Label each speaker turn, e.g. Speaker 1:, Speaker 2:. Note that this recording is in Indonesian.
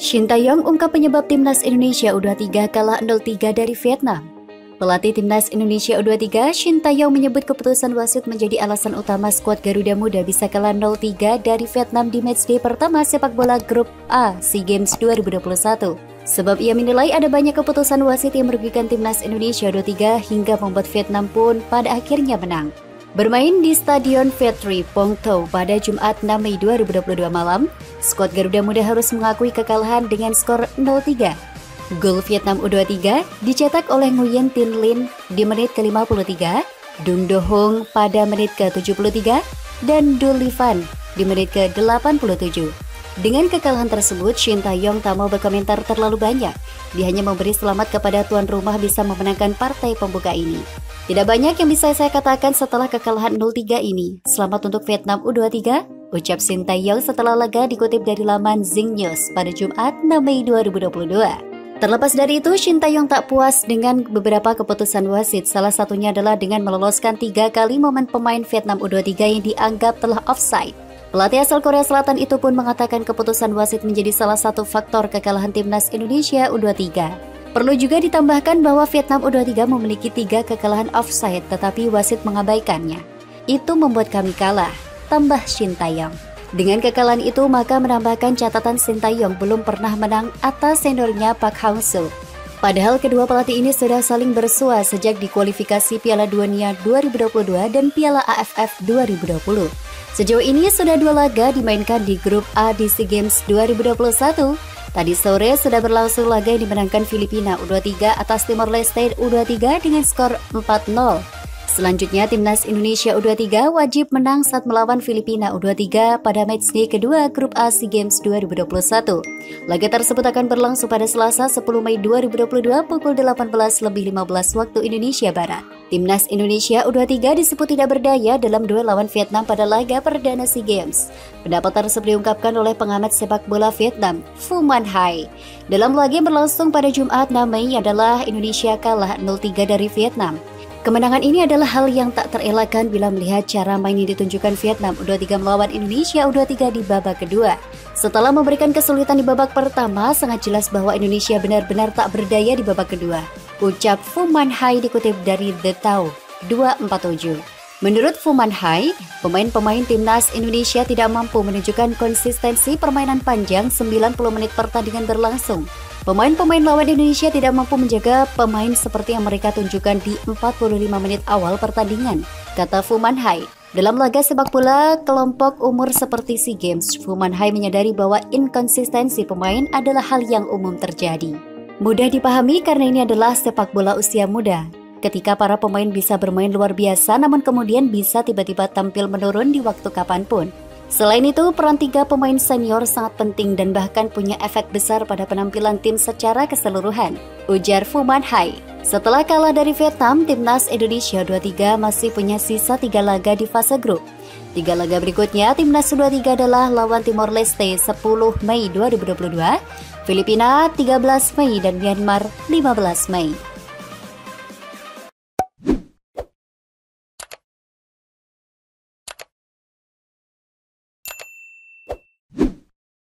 Speaker 1: Shin Tae-yong ungkap penyebab timnas Indonesia U23 kalah 0-3 dari Vietnam. Pelatih timnas Indonesia U23 Shin Tae-yong menyebut keputusan wasit menjadi alasan utama skuad Garuda Muda bisa kalah 0-3 dari Vietnam di matchday pertama sepak bola Grup A SEA Games 2021. Sebab ia menilai ada banyak keputusan wasit yang merugikan timnas Indonesia U23 hingga membuat Vietnam pun pada akhirnya menang. Bermain di Stadion Viet Tri Pong Tho pada Jumat 6 Mei 2022 malam, skuad Garuda Muda harus mengakui kekalahan dengan skor 0-3. Gol Vietnam U23 dicetak oleh Nguyen Tin Linh di menit ke-53, Dung Do Hung pada menit ke-73, dan Du Li Van di menit ke-87. Dengan kekalahan tersebut, Shin Tae-yong tak mau berkomentar terlalu banyak. Dia hanya memberi selamat kepada tuan rumah bisa memenangkan partai pembuka ini. Tidak banyak yang bisa saya katakan setelah kekalahan 0-3 ini. Selamat untuk Vietnam U23, ucap Shin Tae-yong setelah laga dikutip dari laman Zing News pada Jumat 6 Mei 2022. Terlepas dari itu, Shin Tae-yong tak puas dengan beberapa keputusan wasit. Salah satunya adalah dengan meloloskan 3 kali momen pemain Vietnam U23 yang dianggap telah offside. Pelatih asal Korea Selatan itu pun mengatakan keputusan wasit menjadi salah satu faktor kekalahan timnas Indonesia U23. Perlu juga ditambahkan bahwa Vietnam U23 memiliki 3 kekalahan offside tetapi wasit mengabaikannya. Itu membuat kami kalah, tambah Shin Tae-yong. Dengan kekalahan itu maka menambahkan catatan Shin Tae-yong belum pernah menang atas seniornya Park Hang-seo. Padahal kedua pelatih ini sudah saling bersua sejak di kualifikasi Piala Dunia 2022 dan Piala AFF 2020. Sejauh ini sudah 2 laga dimainkan di Grup A di SEA Games 2021. Tadi sore sudah berlangsung laga yang dimenangkan Filipina U23 atas Timor Leste U23 dengan skor 4-0. Selanjutnya, timnas Indonesia U23 wajib menang saat melawan Filipina U23 pada matchday kedua Grup A SEA Games 2021. Laga tersebut akan berlangsung pada Selasa 10 Mei 2022 pukul 18.15 waktu Indonesia Barat. Timnas Indonesia U23 disebut tidak berdaya dalam duel lawan Vietnam pada laga perdana SEA Games. Pendapat tersebut diungkapkan oleh pengamat sepak bola Vietnam, Phu Man Hai. Dalam laga yang berlangsung pada Jumat 6 Mei adalah Indonesia kalah 0-3 dari Vietnam. Kemenangan ini adalah hal yang tak terelakkan bila melihat cara main yang ditunjukkan Vietnam U23 melawan Indonesia U23 di babak kedua. Setelah memberikan kesulitan di babak pertama, sangat jelas bahwa Indonesia benar-benar tak berdaya di babak kedua. Ucap Phu Man Hai dikutip dari The Tao 247. Menurut Phu Man Hai, pemain-pemain timnas Indonesia tidak mampu menunjukkan konsistensi permainan panjang 90 menit pertandingan berlangsung. Pemain-pemain lawan Indonesia tidak mampu menjaga pemain seperti yang mereka tunjukkan di 45 menit awal pertandingan, kata Phu Man Hai. Dalam laga sepak bola kelompok umur seperti SEA Games, Phu Man Hai menyadari bahwa inkonsistensi pemain adalah hal yang umum terjadi. Mudah dipahami karena ini adalah sepak bola usia muda. Ketika para pemain bisa bermain luar biasa namun kemudian bisa tiba-tiba tampil menurun di waktu kapanpun. Selain itu, peran 3 pemain senior sangat penting dan bahkan punya efek besar pada penampilan tim secara keseluruhan, ujar Phu Man Hai. Setelah kalah dari Vietnam, timnas Indonesia U23 masih punya sisa 3 laga di fase grup. 3 laga berikutnya, timnas U23 adalah lawan Timor Leste 10 Mei 2022, Filipina 13 Mei dan Myanmar 15 Mei.